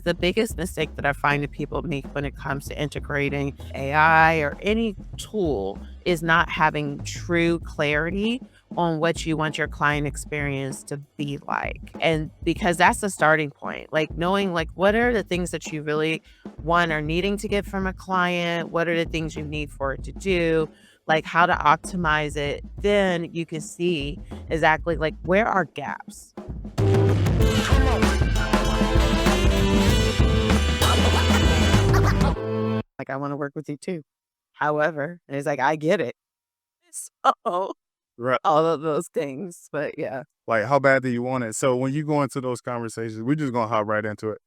the biggest mistake that I find that people make when it comes to integrating AI or any tool is not having true clarity on what you want your client experience to be like. And because that's the starting point, like knowing like what are the things that you really want or needing to get from a client, what are the things you need for it to do, like how to optimize it, then you can see exactly like where are gaps. Like, I wanna work with you too. However, and it's like, I get it. So, Right. all of those things, but yeah. Like, how bad do you want it? So when you go into those conversations, we're just gonna hop right into it.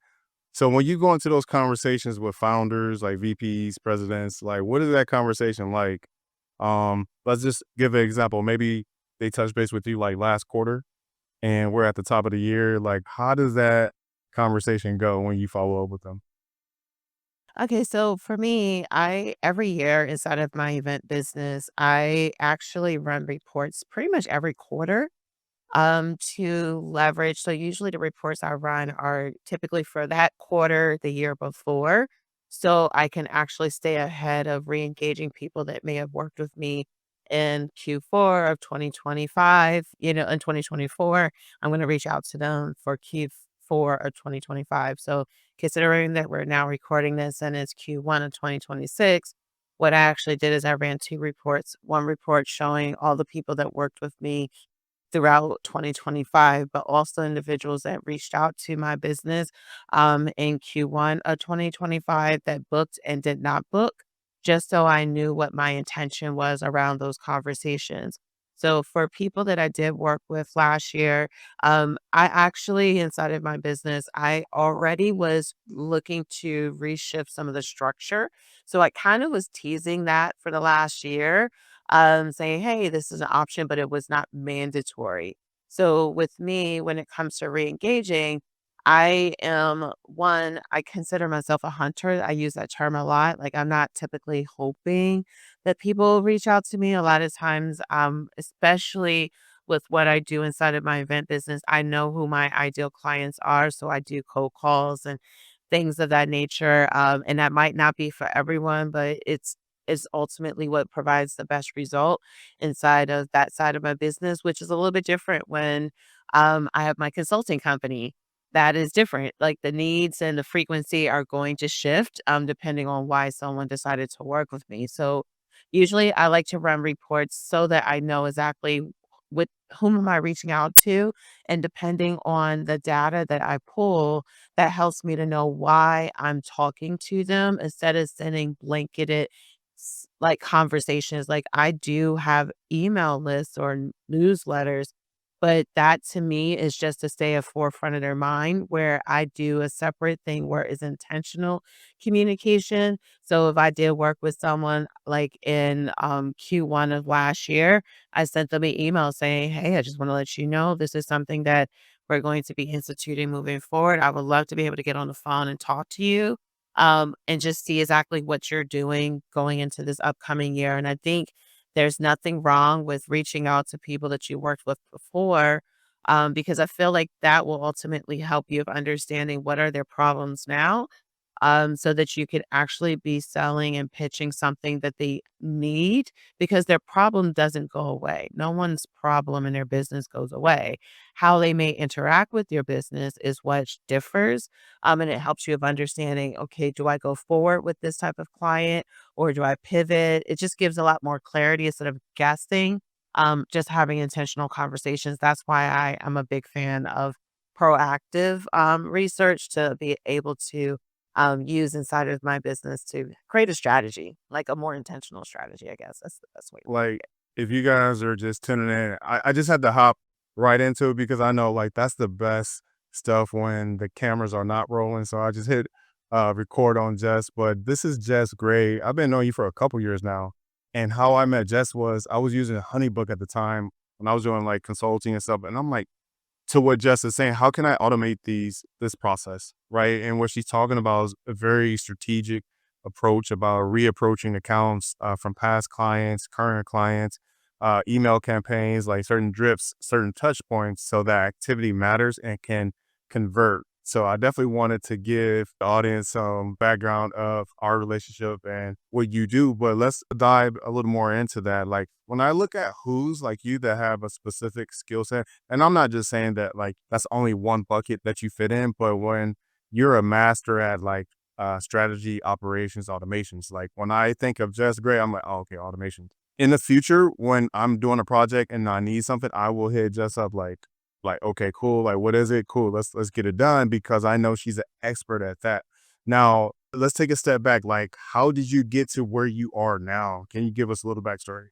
So when you go into those conversations with founders, like VPs, presidents, like what is that conversation like? Let's just give an example. Maybe they touch base with you like last quarter and we're at the top of the year. Like, how does that conversation go when you follow up with them? Okay, so for me, I every year inside of my event business, I actually run reports pretty much every quarter, to leverage. So usually the reports I run are typically for that quarter the year before. So I can actually stay ahead of re-engaging people that may have worked with me in Q4 of 2025, in 2024. I'm going to reach out to them for Q4 of 2025. So considering that we're now recording this and it's Q1 of 2026, what I actually did is I ran two reports. One report showing all the people that worked with me throughout 2025, but also individuals that reached out to my business in Q1 of 2025 that booked and did not book, just so I knew what my intention was around those conversations. So for people that I did work with last year, I actually inside of my business, I already was looking to reshift some of the structure. So I kind of was teasing that for the last year, saying, hey, this is an option, but it was not mandatory. So with me, when it comes to re-engaging, I am one, I consider myself a hunter. I use that term a lot. Like I'm not typically hoping that people reach out to me. A lot of times, especially with what I do inside of my event business, I know who my ideal clients are. So I do cold calls and things of that nature. And that might not be for everyone, but it's is ultimately what provides the best result inside of that side of my business, which is a little bit different when I have my consulting company. That is different. Like the needs and the frequency are going to shift depending on why someone decided to work with me. So usually I like to run reports so that I know exactly with whom am I reaching out to. And depending on the data that I pull, that helps me to know why I'm talking to them instead of sending blanketed like conversations. Like I do have email lists or newsletters, but that to me is just to stay at forefront of their mind where I do a separate thing where it's intentional communication. So if I did work with someone like in Q1 of last year, I sent them an email saying, hey, I just want to let you know this is something that we're going to be instituting moving forward. I would love to be able to get on the phone and talk to you, and just see exactly what you're doing going into this upcoming year. And I think there's nothing wrong with reaching out to people that you worked with before, because I feel like that will ultimately help you of understanding what are their problems now, so that you could actually be selling and pitching something that they need because their problem doesn't go away. No one's problem in their business goes away. How they may interact with your business is what differs. And it helps you of understanding, okay, do I go forward with this type of client or do I pivot? It just gives a lot more clarity instead of guessing, just having intentional conversations. That's why I am a big fan of proactive research to be able to use inside of my business to create a strategy, like a more intentional strategy, I guess. That's the best way to put Like, it. if you guys are just tuning in, I just had to hop right into it because I know like that's the best stuff when the cameras are not rolling. So I just hit record on Jess. But this is Jess Gray. I've been knowing you for a couple years now. And how I met Jess was I was using HoneyBook at the time when I was doing like consulting and stuff. And I'm like, to what Jess is saying, how can I automate this process, right? And what she's talking about is a very strategic approach about reapproaching accounts from past clients, current clients, email campaigns, like certain drifts, certain touch points, so that activity matters and can convert. So I definitely wanted to give the audience some background of our relationship and what you do, but let's dive a little more into that. Like when I look at who's like you that have a specific skill set, and I'm not just saying that like that's only one bucket that you fit in, but when you're a master at like strategy, operations, automations. Like when I think of Jess Gray, I'm like, oh, okay, automation. In the future, when I'm doing a project and I need something, I will hit Jess up like, okay, cool. Like, what is it? Cool. Let's get it done because I know she's an expert at that. Now, let's take a step back. Like, how did you get to where you are now? Can you give us a little backstory?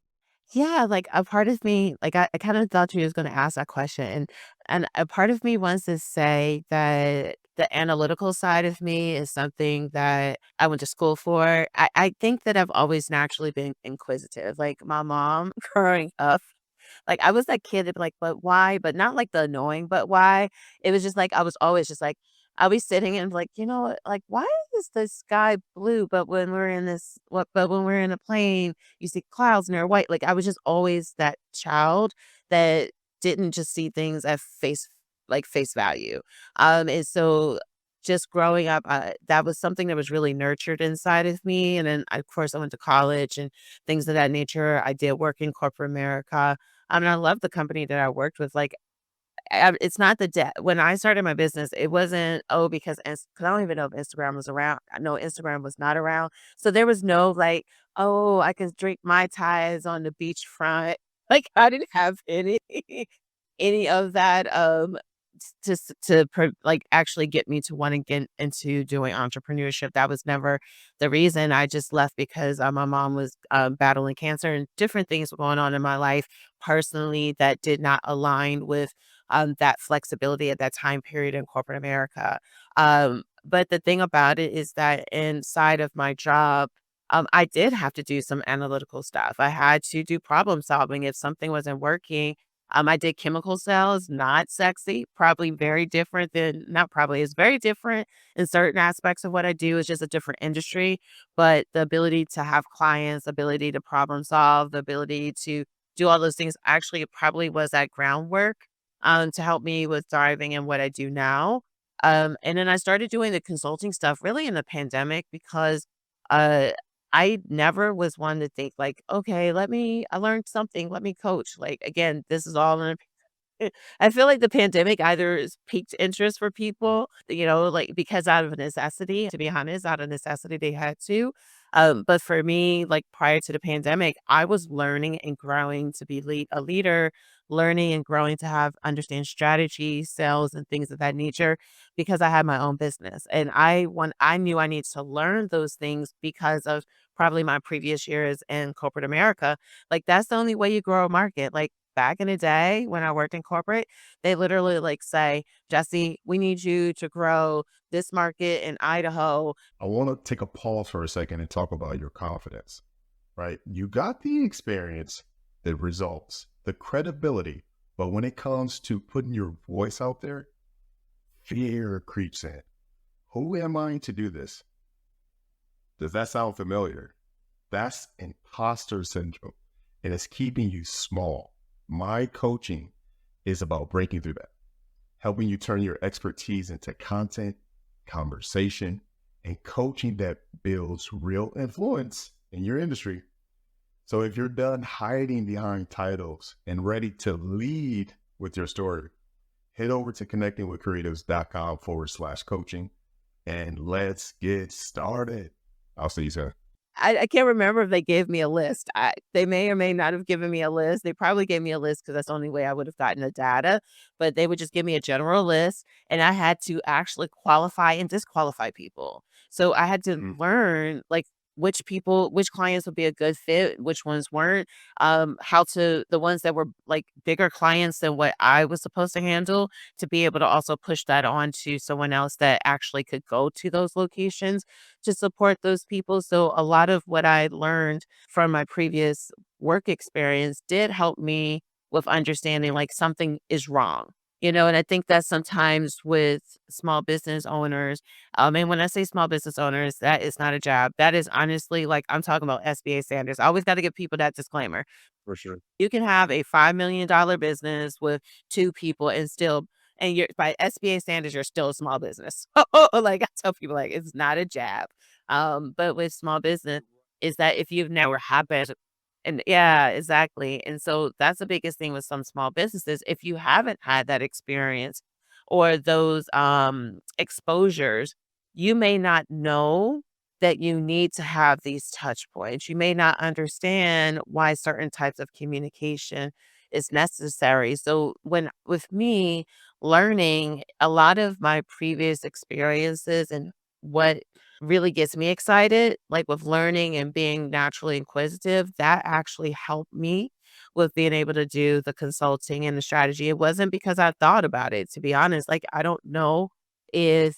Yeah, like a part of me, like I kind of thought you was going to ask that question, and a part of me wants to say that the analytical side of me is something that I went to school for. I think that I've always naturally been inquisitive. Like my mom growing up, like I was that kid that'd be like, but why? But not like the annoying, but why? It was just like I was always just like I'll be sitting and like, like why is the sky blue? But when we're in this, what? But when we're in a plane you see clouds and they're white. Like I was just always that child that didn't just see things at face value. And so just growing up, that was something that was really nurtured inside of me. And then of course I went to college and things of that nature. I did work in corporate America. And I love the company that I worked with. Like it's not the debt. When I started my business, it wasn't, oh, because 'cause I don't even know if Instagram was around. I know Instagram was not around. So there was no like, oh, I can drink Mai Tais on the beachfront. Like I didn't have any of that just like actually get me to want to get into doing entrepreneurship. That was never the reason. I just left because my mom was battling cancer and different things were going on in my life personally that did not align with that flexibility at that time period in corporate America. But the thing about it is that inside of my job, I did have to do some analytical stuff. I had to do problem solving if something wasn't working. I did chemical sales, not sexy, probably very different than, not probably, it's very different in certain aspects of what I do. It's just a different industry. But the ability to have clients, ability to problem solve, the ability to do all those things actually probably was that groundwork to help me with thriving in what I do now. And then I started doing the consulting stuff really in the pandemic because uh, I never was one to think like, okay, I learned something, let me coach. Like, again, this is all in I feel like the pandemic either has piqued interest for people, like because out of necessity, to be honest, out of necessity, they had to. But for me, like prior to the pandemic, I was learning and growing to be a leader, learning and growing to have understand strategy, sales, and things of that nature because I had my own business. And I knew I needed to learn those things because of probably my previous years in corporate America. Like that's the only way you grow a market. Like back in the day when I worked in corporate, they literally like say, Jesse, we need you to grow this market in Idaho. I want to take a pause for a second and talk about your confidence, right? You got the experience, the results, the credibility, but when it comes to putting your voice out there, fear creeps in. Who am I to do this? Does that sound familiar? That's imposter syndrome, and it's keeping you small. My coaching is about breaking through that, helping you turn your expertise into content, conversation, and coaching that builds real influence in your industry. So if you're done hiding behind titles and ready to lead with your story, head over to connectingwithcreatives.com/coaching and let's get started. I'll see you soon. I can't remember if they gave me a list. They may or may not have given me a list. They probably gave me a list because that's the only way I would have gotten the data. But they would just give me a general list, and I had to actually qualify and disqualify people. So I had to learn like which clients would be a good fit, which ones weren't. How to the ones that were like bigger clients than what I was supposed to handle to be able to also push that on to someone else that actually could go to those locations to support those people. So a lot of what I learned from my previous work experience did help me with understanding like something is wrong. And I think that sometimes with small business owners, and when I say small business owners, that is not a job. That is honestly like I'm talking about SBA standards. I always got to give people that disclaimer. For sure. You can have a $5 million business with two people and still and you're by SBA standards, you're still a small business. Like I tell people, like it's not a jab. But with small business, is that if you've never happened, and yeah, exactly. And so that's the biggest thing with some small businesses. If you haven't had that experience or those exposures, you may not know that you need to have these touch points. You may not understand why certain types of communication is necessary. So when with me learning a lot of my previous experiences and what really gets me excited, like with learning and being naturally inquisitive, that actually helped me with being able to do the consulting and the strategy. It wasn't because I thought about it, to be honest. Like, I don't know if,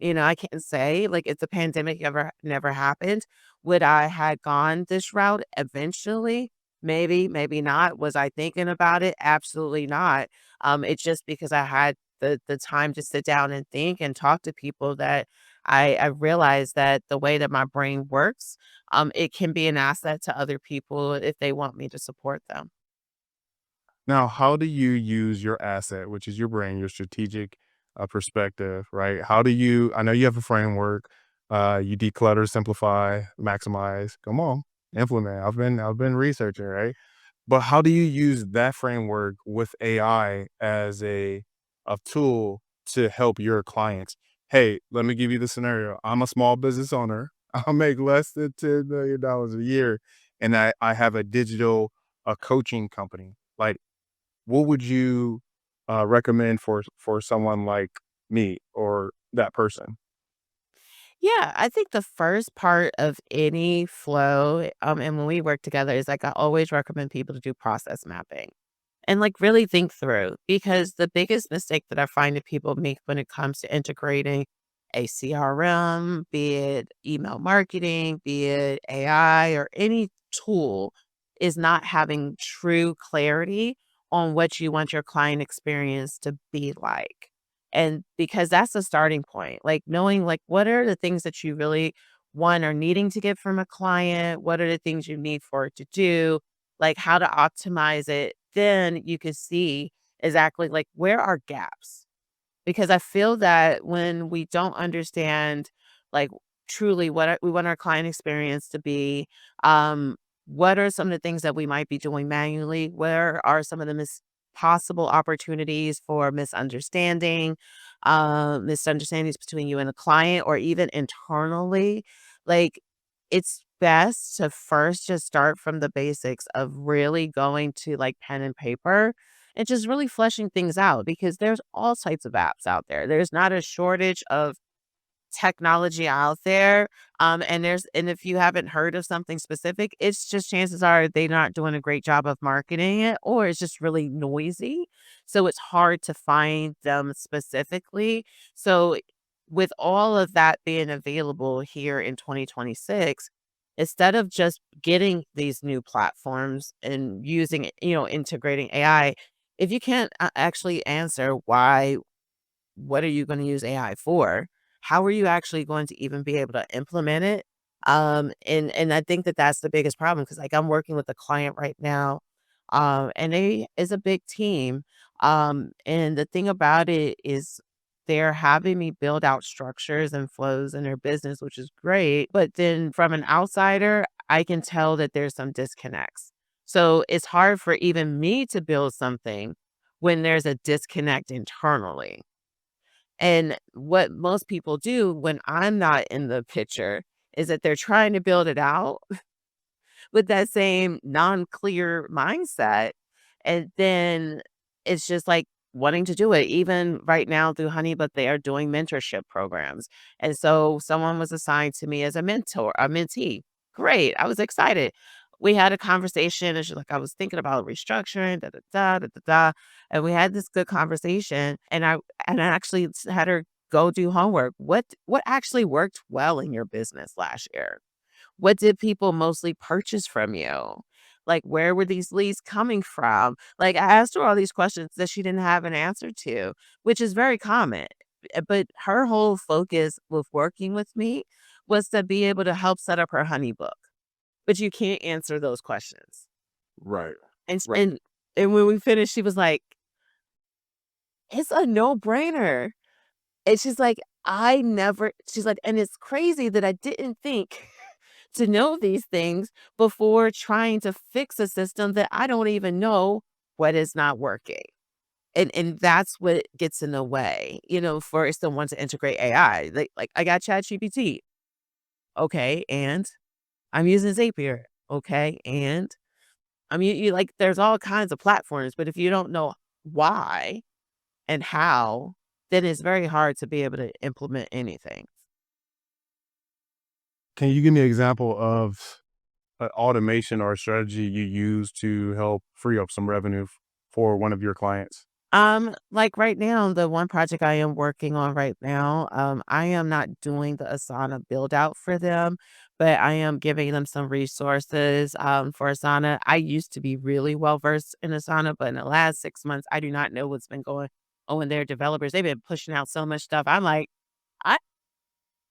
I can't say, like, if the pandemic ever never happened, would I had gone this route eventually? Maybe, maybe not. Was I thinking about it? Absolutely not. It's just because I had the time to sit down and think and talk to people that I realized that the way that my brain works, it can be an asset to other people if they want me to support them. Now, how do you use your asset, which is your brain, your strategic perspective, right? How do you, I know you have a framework, you declutter, simplify, maximize. Come on, implement. I've been researching, right? But how do you use that framework with AI as a tool to help your clients? Hey, let me give you the scenario. I'm a small business owner. I make less than $10 million a year, and I have a digital coaching company. Like, what would you recommend for someone like me or that person? Yeah, I think the first part of any flow, and when we work together is like I always recommend people to do process mapping. And, like, really think through because the biggest mistake that I find that people make when it comes to integrating a CRM, be it email marketing, be it AI or any tool, is not having true clarity on what you want your client experience to be like. And because that's the starting point, like knowing like what are the things that you really want or needing to get from a client, what are the things you need for it to do, like how to optimize it, then you can see exactly like where are gaps. Because I feel that when we don't understand like truly what we want our client experience to be, what are some of the things that we might be doing manually? Where are some of the possible opportunities for misunderstandings between you and a client or even internally? Like it's best to first just start from the basics of really going to like pen and paper and just really fleshing things out because there's all types of apps out there. There's not a shortage of technology out there. And if you haven't heard of something specific, it's just chances are they're not doing a great job of marketing it or it's just really noisy. So it's hard to find them specifically. So with all of that being available here in 2026, instead of just getting these new platforms and using it, integrating AI, if you can't actually answer why what are you gonna use AI for? How are you actually going to even be able to implement it? And I think that that's the biggest problem because like I'm working with a client right now, and they is a big team. And the thing about it is they're having me build out structures and flows in their business, which is great. But then from an outsider, I can tell that there's some disconnects. So it's hard for even me to build something when there's a disconnect internally. And what most people do when I'm not in the picture is that they're trying to build it out with that same non-clear mindset. And then it's just like wanting to do it. Even right now through Honey, but they are doing mentorship programs. And so someone was assigned to me as a mentor, a mentee. Great. I was excited. We had a conversation and she's like, I was thinking about restructuring, da da da da da da. And we had this good conversation. And I actually had her go do homework. What actually worked well in your business last year? What did people mostly purchase from you? Like, where were these leads coming from? Like, I asked her all these questions that she didn't have an answer to, which is very common. But her whole focus with working with me was to be able to help set up her honey book. But you can't answer those questions. Right. And Right. and and when we finished, she was like, It's a no-brainer. And she's like, "I never" she's like, "And it's crazy that I didn't think to know these things before trying to fix a system that I don't even know what is not working." And that's what gets in the way, for someone to integrate AI. Like I got ChatGPT. Okay, and I'm using Zapier. Okay, and I mean, like there's all kinds of platforms, but if you don't know why and how, then it's very hard to be able to implement anything. Can you give me an example of an automation or a strategy you use to help free up some revenue for one of your clients? Like right now, the one project I am working on right now, I am not doing the Asana build out for them, but I am giving them some resources for Asana. I used to be really well versed in Asana, but in the last 6 months, I do not know what's been going on with their developers. They've been pushing out so much stuff. I'm like, I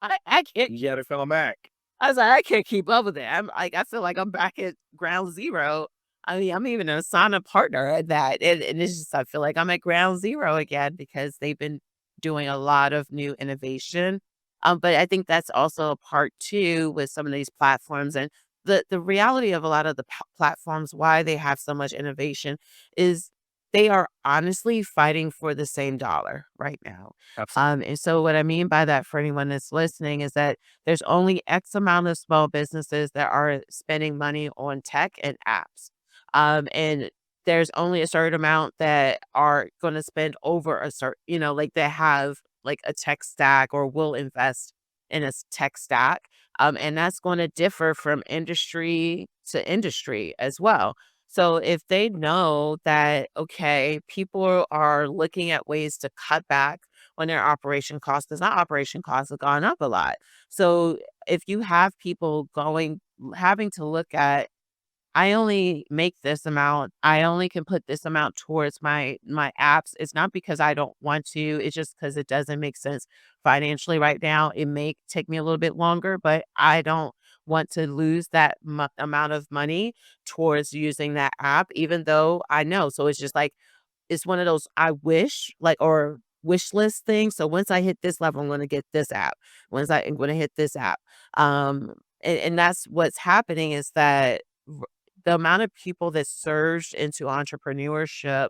I can't. You gotta fill 'em back. I was like, "I can't keep up with it." I'm like, I feel like I'm back at ground zero. I mean, I'm even a Asana partner at that, and it's just I feel like I'm at ground zero again because they've been doing a lot of new innovation. But I think that's also a part too with some of these platforms and the reality of a lot of the platforms, why they have so much innovation is they are honestly fighting for the same dollar right now. And so what I mean by that for anyone that's listening is that there's only X amount of small businesses that are spending money on tech and apps. And there's only a certain amount that are going to spend over a certain, like they have like a tech stack or will invest in a tech stack. And that's going to differ from industry to industry as well. So if they know that, okay, people are looking at ways to cut back when their operation costs, because our operation costs have gone up a lot. So if you have people having to look at, I only make this amount, I only can put this amount towards my apps. It's not because I don't want to, it's just because it doesn't make sense financially right now. It may take me a little bit longer, but I don't want to lose that amount of money towards using that app, even though I know. So it's just like it's one of those I wish, like, or wish list things. So once I hit this level, I'm going to get this app. I'm going to hit this app. And that's what's happening is that the amount of people that surged into entrepreneurship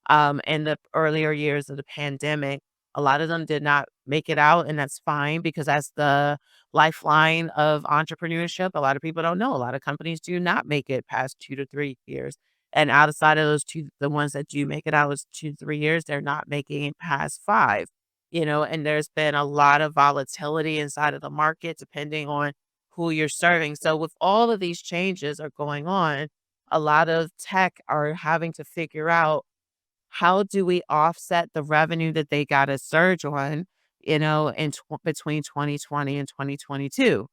in the earlier years of the pandemic, a lot of them did not make it out, and that's fine because that's the lifeline of entrepreneurship. A lot of people don't know. A lot of companies do not make it past 2 to 3 years. And outside of those two, the ones that do make it out is 2 to 3 years, they're not making it past five. And there's been a lot of volatility inside of the market depending on who you're serving. So with all of these changes are going on, a lot of tech are having to figure out how do we offset the revenue that they got a surge on, between 2020 and 2022.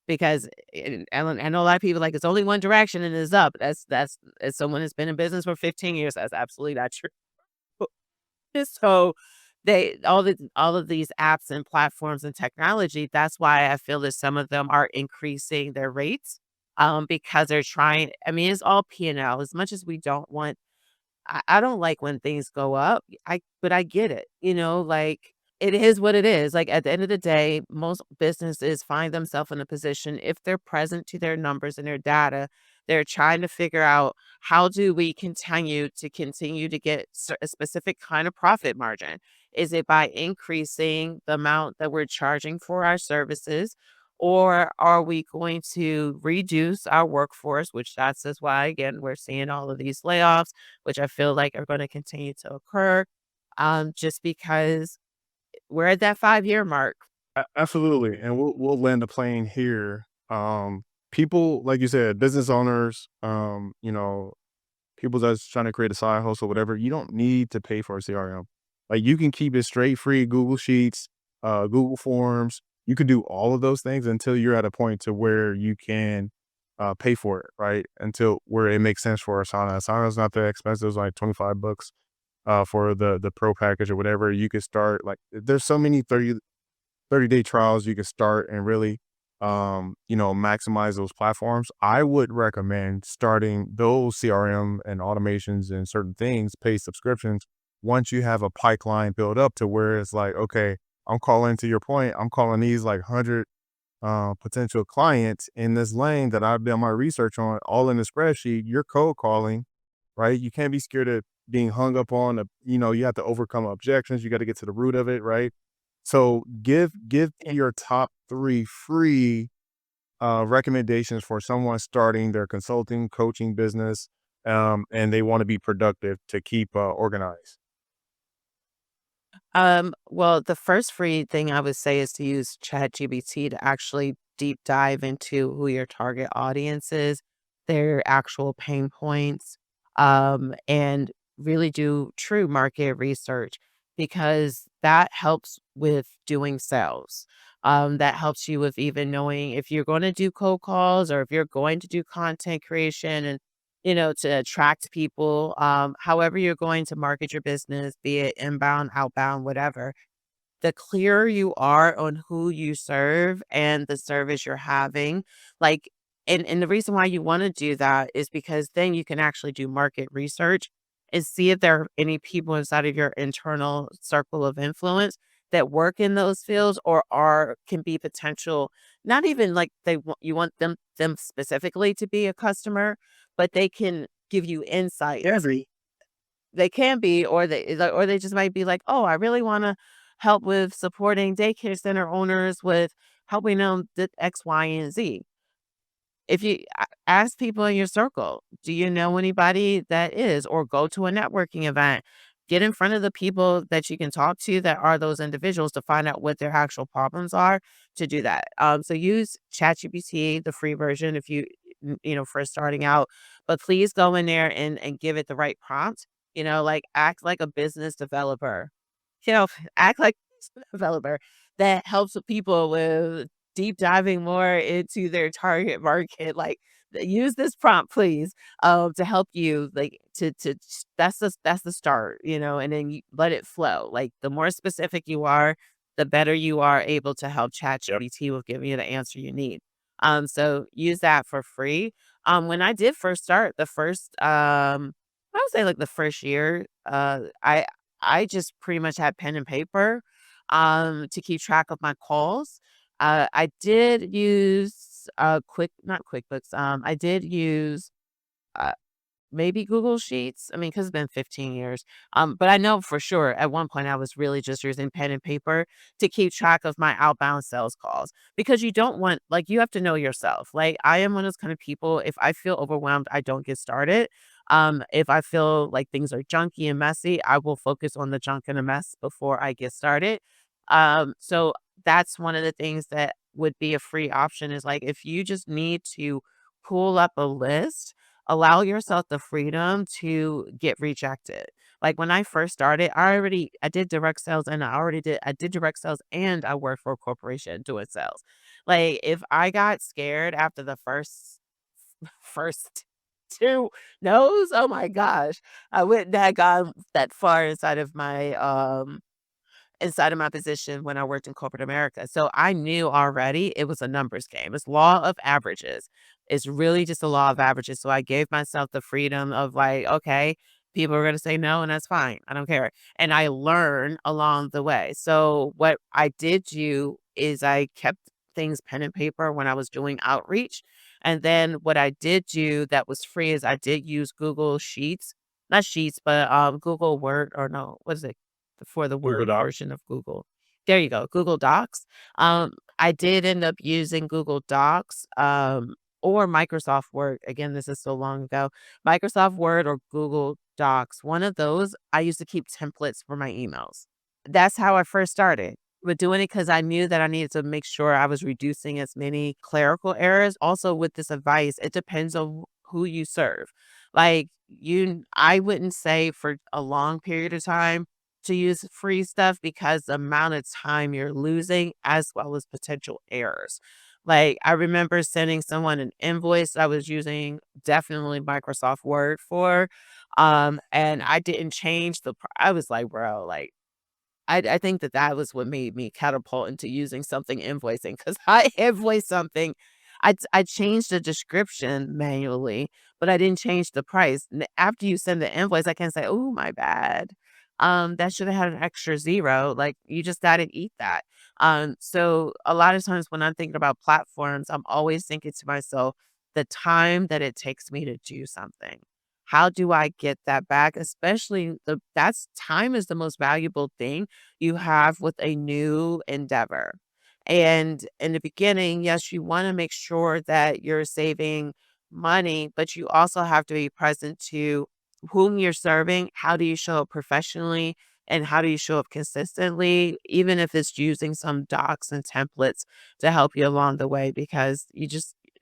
Because I know a lot of people like it's only one direction and it's up. That's as someone that's been in business for 15 years, that's absolutely not true. So they all of these apps and platforms and technology, that's why I feel that some of them are increasing their rates, because they're trying. I mean, it's all P&L. As much as we don't want I don't like when things go up. But I get it, like it is what it is. Like at the end of the day, most businesses find themselves in a position if they're present to their numbers and their data, they're trying to figure out how do we continue to get a specific kind of profit margin? Is it by increasing the amount that we're charging for our services? Or are we going to reduce our workforce, which that's is why again we're seeing all of these layoffs, which I feel like are going to continue to occur, just because we're at that 5-year mark. Absolutely, and we'll land the plane here. People, like you said, business owners, people that's trying to create a side hustle, whatever. You don't need to pay for a CRM. Like you can keep it straight free, Google Sheets, Google Forms. You can do all of those things until you're at a point to where you can pay for it, right? Until where it makes sense for Asana. Asana is not that expensive; it's like $25 for the pro package or whatever. You can start like there's so many 30-day trials you can start and really maximize those platforms. I would recommend starting those CRM and automations and certain things, paid subscriptions once you have a pipeline built up to where it's like, okay, I'm calling, to your point, I'm calling these like 100 potential clients in this lane that I've done my research on, all in the spreadsheet. You're cold calling, right? You can't be scared of being hung up on. You have to overcome objections. You got to get to the root of it, right? So give your top three free recommendations for someone starting their consulting coaching business, and they want to be productive to keep organized. Well, the first free thing I would say is to use ChatGPT to actually deep dive into who your target audience is, their actual pain points, and really do true market research because that helps with doing sales. That helps you with even knowing if you're going to do cold calls or if you're going to do content creation and to attract people, however you're going to market your business, be it inbound, outbound, whatever, the clearer you are on who you serve and the service you're having, like, and the reason why you want to do that is because then you can actually do market research and see if there are any people inside of your internal circle of influence that work in those fields or are can be potential, not even like you want them specifically to be a customer, but they can give you insight. They can be, or they just might be like, "Oh, I really wanna help with supporting daycare center owners with helping them did X, Y, and Z." If you ask people in your circle, "Do you know anybody that is?" Or go to a networking event. Get in front of the people that you can talk to that are those individuals to find out what their actual problems are to do that. So use ChatGPT, the free version, if first starting out, but please go in there and give it the right prompt. Like act like a business developer. Act like a business developer that helps with people with deep diving more into their target market, like, use this prompt, please, to help you, like, that's the start, and then you let it flow. Like, the more specific you are, the better you are able to help Yep. ChatGPT with giving you the answer you need. So use that for free. When I did first start, I would say, like, the first year, I just pretty much had pen and paper, to keep track of my calls. I did use, not QuickBooks, I did use, uh, maybe Google Sheets. I mean, because 'cause it's been 15 years. But I know for sure at one point I was really just using pen and paper to keep track of my outbound sales calls because you don't want like, you have to know yourself. Like, I am one of those kind of people, if I feel overwhelmed, I don't get started. If I feel like things are junky and messy, I will focus on the junk and the mess before I get started. So that's one of the things that would be a free option is, like, if you just need to pull up a list, allow yourself the freedom to get rejected. Like, when I first started, I did direct sales and I did direct sales and I worked for a corporation doing sales. Like, if I got scared after the first 2 no's, oh my gosh, I wouldn't have gone that far inside of my position when I worked in corporate America. So I knew already it was a numbers game. It's law of averages. It's really just a law of averages. So I gave myself the freedom of like, okay, people are going to say no, and that's fine. I don't care. And I learn along the way. So what I did do is I kept things pen and paper when I was doing outreach. And then what I did do that was free is I did use Google Sheets, not Sheets, but Google Word or no, what is it? For the Google Word Doc. version of Google. There you go, Google Docs. I did end up using Google Docs, or Microsoft Word. Again, this is so long ago. Microsoft Word or Google Docs. One of those, I used to keep templates for my emails. That's how I first started with doing it because I knew that I needed to make sure I was reducing as many clerical errors. Also, with this advice, it depends on who you serve. Like, I wouldn't say for a long period of time to use free stuff because the amount of time you're losing as well as potential errors. Like, I remember sending someone an invoice I was using definitely Microsoft Word for, and I didn't change I was like, "Bro, like, I think that that was what made me catapult into using something invoicing because I invoiced something. I changed the description manually, but I didn't change the price. After you send the invoice, I can say, "Oh, my bad." that should have had an extra zero. Like, you just gotta eat that. So a lot of times when I'm thinking about platforms, I'm always thinking to myself, the time that it takes me to do something. How do I get that back? Especially that's time is the most valuable thing you have with a new endeavor. And in the beginning, yes, you want to make sure that you're saving money, but you also have to be present to whom you're serving. How do you show up professionally? And how do you show up consistently, even if it's using some docs and templates to help you along the way? Because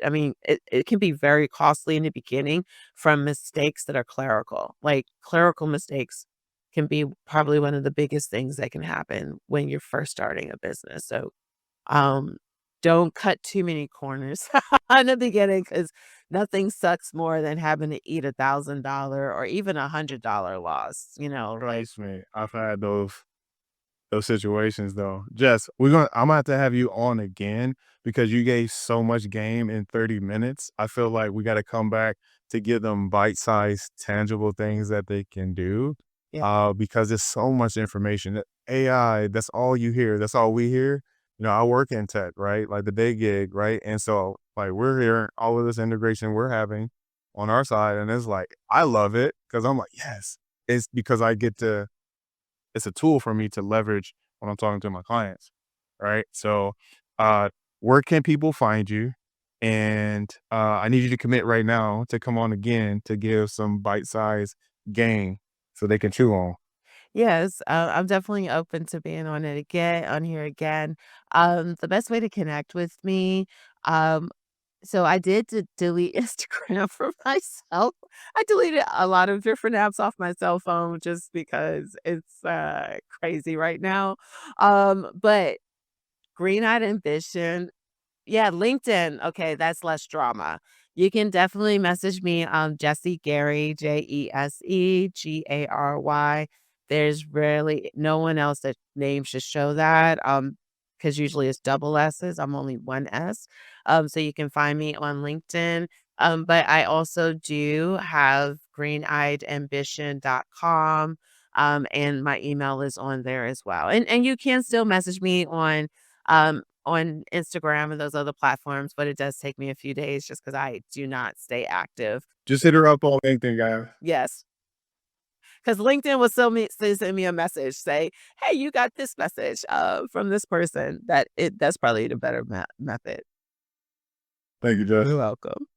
I mean, it can be very costly in the beginning from mistakes that are clerical. Like, clerical mistakes can be probably one of the biggest things that can happen when you're first starting a business. So um, don't cut too many corners in the beginning, because nothing sucks more than having to eat $1,000 or even $100 loss, like. Trust me, I've had those situations though. Jess, I'm gonna have to have you on again because you gave so much game in 30 minutes. I feel like we gotta come back to give them bite-sized, tangible things that they can do. Yeah. Because there's so much information. AI, that's all you hear. That's all we hear. I work in tech, right? Like the day gig, right? And so like we're hearing all of this integration we're having on our side. And it's like, I love it because I'm like, yes, it's because it's a tool for me to leverage when I'm talking to my clients, right? So, uh, where can people find you? And I need you to commit right now to come on again to give some bite-sized game so they can chew on. Yes, I'm definitely open to being on here again. The best way to connect with me, um, so I did delete Instagram from myself. I deleted a lot of different apps off my cell phone just because it's crazy right now. But Green Eyed Ambition, yeah, LinkedIn. Okay, that's less drama. You can definitely message me, Jesse Gary, Jesegary. There's rarely no one else that name should show that. Because usually it's double S's. I'm only one S. So you can find me on LinkedIn. But I also do have greeneyedambition.com. And my email is on there as well. And you can still message me on Instagram and those other platforms, but it does take me a few days just because I do not stay active. Just hit her up on LinkedIn, guys. Yes, because LinkedIn will send me a message, say, "Hey, you got this message from this person." That's probably the better method. Thank you, You're Jess. welcome.